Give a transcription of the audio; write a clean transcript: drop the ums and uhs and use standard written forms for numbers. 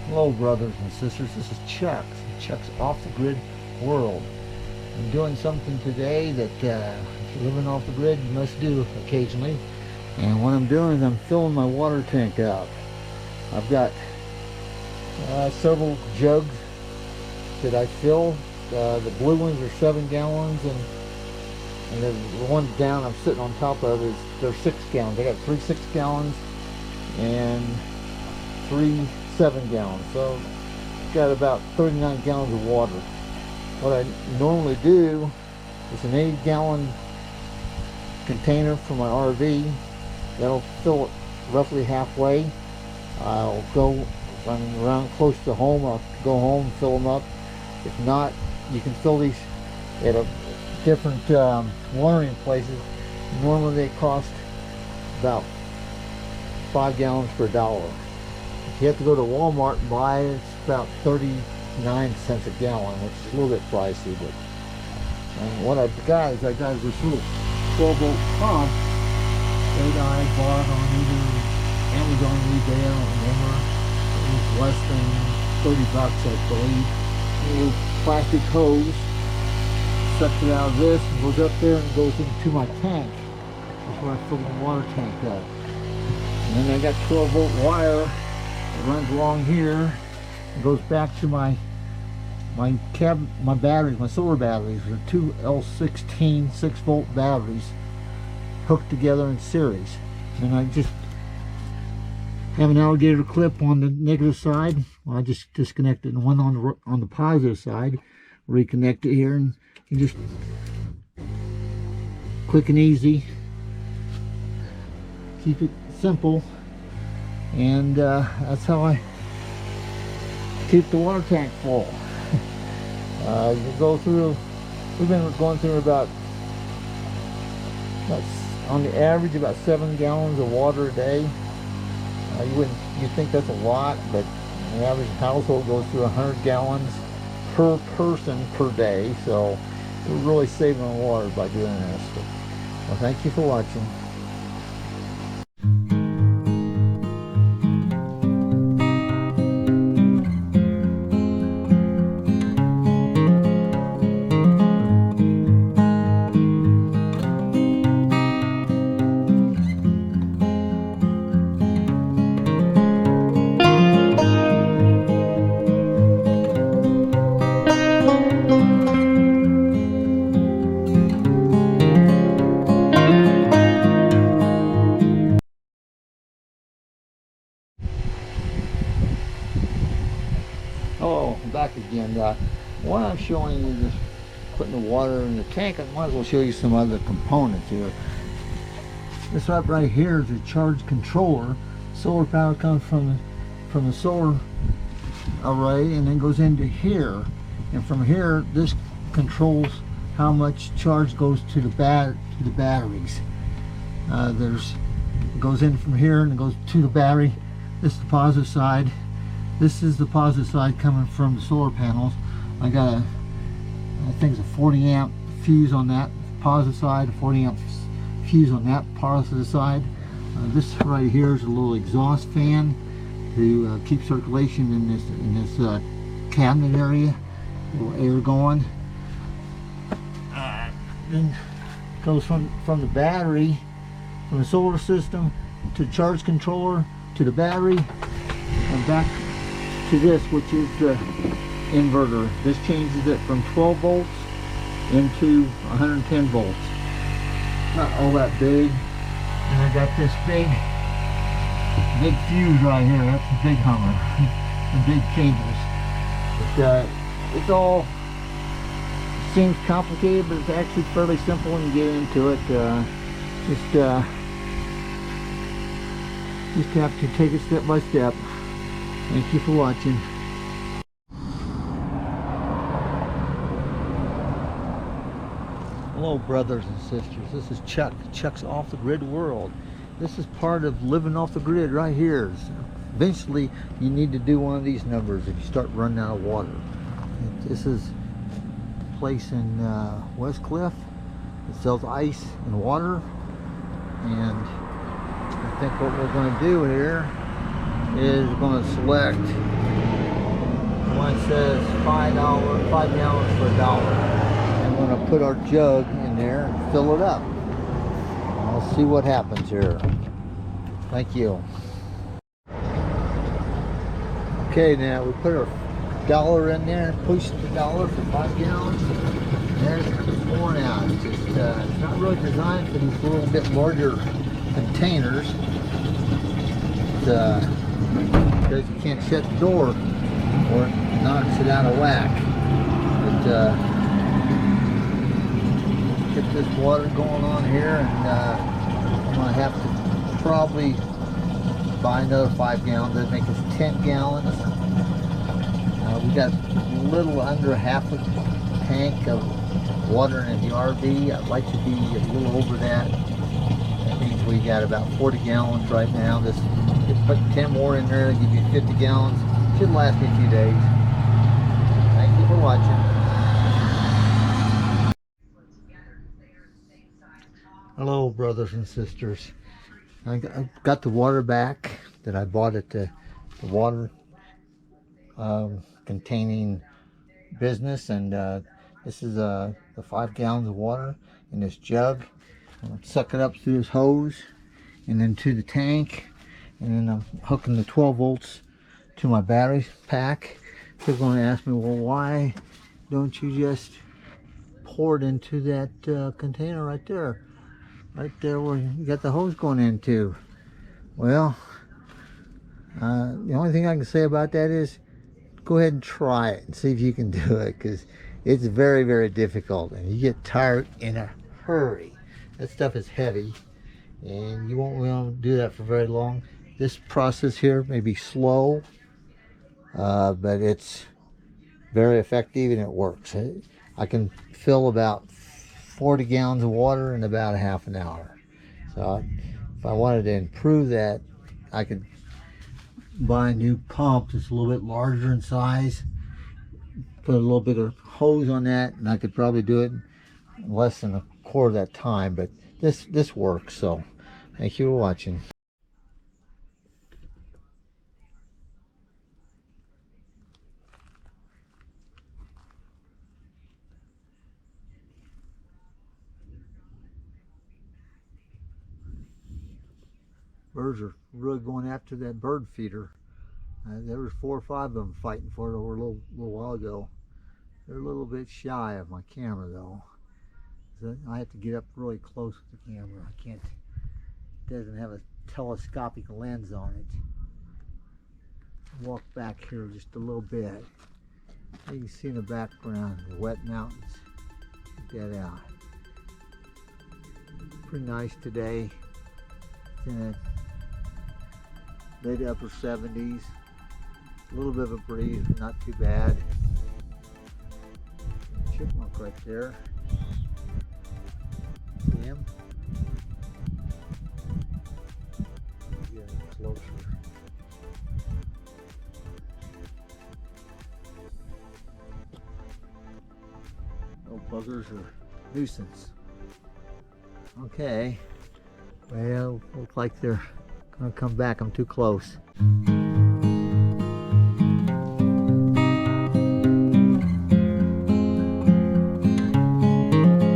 Hello brothers and sisters, this is Chuck. Chuck's Off the Grid World. I'm doing something today that living off the grid you must do occasionally. And what I'm doing is I'm filling my water tank up. I've got several jugs that I fill. The blue ones are 7 gallons and the one down I'm sitting on top of is they're 6 gallons. I got 3 6-gallons and 3 7-gallons, so got about 39 gallons of water. What I normally do is an 8-gallon container for my RV. That'll fill it roughly halfway. I'll go, if I'm around close to home, I'll go home and fill them up. If not, you can fill these at a different watering places. Normally they cost about 5 gallons for $1. If you have to go to Walmart and buy it, it's about 39 cents a gallon, which is a little bit pricey. But and what I've got is this little 12-volt pump that I bought on either Amazon or eBay, I don't remember. It was less than 30 bucks, I believe. A little plastic hose sucks it out of this and goes up there and goes into my tank. That's where I fill the water tank up. And then I got 12-volt wire. It runs along here. It goes back to my batteries, my solar batteries. They're 2 L16 6-volt batteries hooked together in series. And I just have an alligator clip on the negative side. Well, I just disconnected one on the positive side. Reconnect it here, and you just quick and easy. Keep it simple. And that's how I keep the water tank full. You go through, we've been going through about on the average about 7 gallons of water a day. You'd think that's a lot, but the average household goes through 100 gallons per person per day, so we're really saving on water by doing this. Well, thank you for watching. Hello, I'm back again. What I'm showing you is putting the water in the tank. I might as well show you some other components here. This right here is a charge controller. Solar power comes from the solar array and then goes into here. And from here, this controls how much charge goes to the batteries. It goes in from here and it goes to the battery. This is the positive side. This is the positive side coming from the solar panels. I got I think it's a 40 amp fuse on that positive side, a 40 amp fuse on that positive side. This right here is a little exhaust fan to keep circulation in this cabinet area, a little air going. Then goes from the battery, from the solar system to the charge controller to the battery and back to this, which is the inverter. This changes it from 12 volts into 110 volts. Not all that big. And I got this big fuse right here. That's the big Hummer. The big changes. But it all seems complicated, but it's actually fairly simple when you get into it. Just have to take it step by step. Thank you for watching. Hello brothers and sisters, this is Chuck. Chuck's Off the Grid World. This is part of living off the grid right here. Eventually you need to do one of these numbers if you start running out of water. This is a place in West Cliff that sells ice and water, and I think what we're going to do here is we're going to select one says $5 gallons for $1. I'm gonna put our jug in there and fill it up. I'll see what happens here. Thank you. Okay, now we put our $1 in there, push the $1 for 5 gallons. There's it's pouring out. It's just it's not really designed for these little bit larger containers. Because you can't shut the door or it knocks it out of whack. But get this water going on here, and I'm gonna have to probably buy another 5 gallons. That'd make us 10 gallons. We got a little under half a tank of water in the RV. I'd like to be a little over that. That means we got about 40 gallons right now. Just put 10 more in there, give you 50 gallons. Should last me a few days. Thank you for watching. Hello, brothers and sisters. I got the water back that I bought at the water containing business, and this is the 5 gallons of water in this jug. I'm gonna suck it up through this hose and then to the tank, and then I'm hooking the 12 volts to my battery pack. People are going to ask me, well, why don't you just pour it into that container right there where you got the hose going into? Well, the only thing I can say about that is go ahead and try it and see if you can do it, because it's very, very difficult and you get tired in a hurry. That stuff is heavy and you won't be able to do that for very long. This process here may be slow, but it's very effective and it works. I can fill about 40 gallons of water in about a half an hour. So if I wanted to improve that, I could buy a new pump that's a little bit larger in size, put a little bit of hose on that, and I could probably do it in less than a quarter of that time. But this works. So thank you for watching. Birds are really going after that bird feeder. There was 4 or 5 of them fighting for it over a little while ago. They're a little bit shy of my camera though. So I have to get up really close with the camera. I can't. It doesn't have a telescopic lens on it. Walk back here just a little bit. You can see in the background the wet mountains. Check that out. Pretty nice today. It's in a mid upper 70s. A little bit of a breeze, but not too bad. Chipmunk right there. See him? Getting closer. Little buggers are nuisance. Okay. Well, looks like they're gonna come back. I'm too close.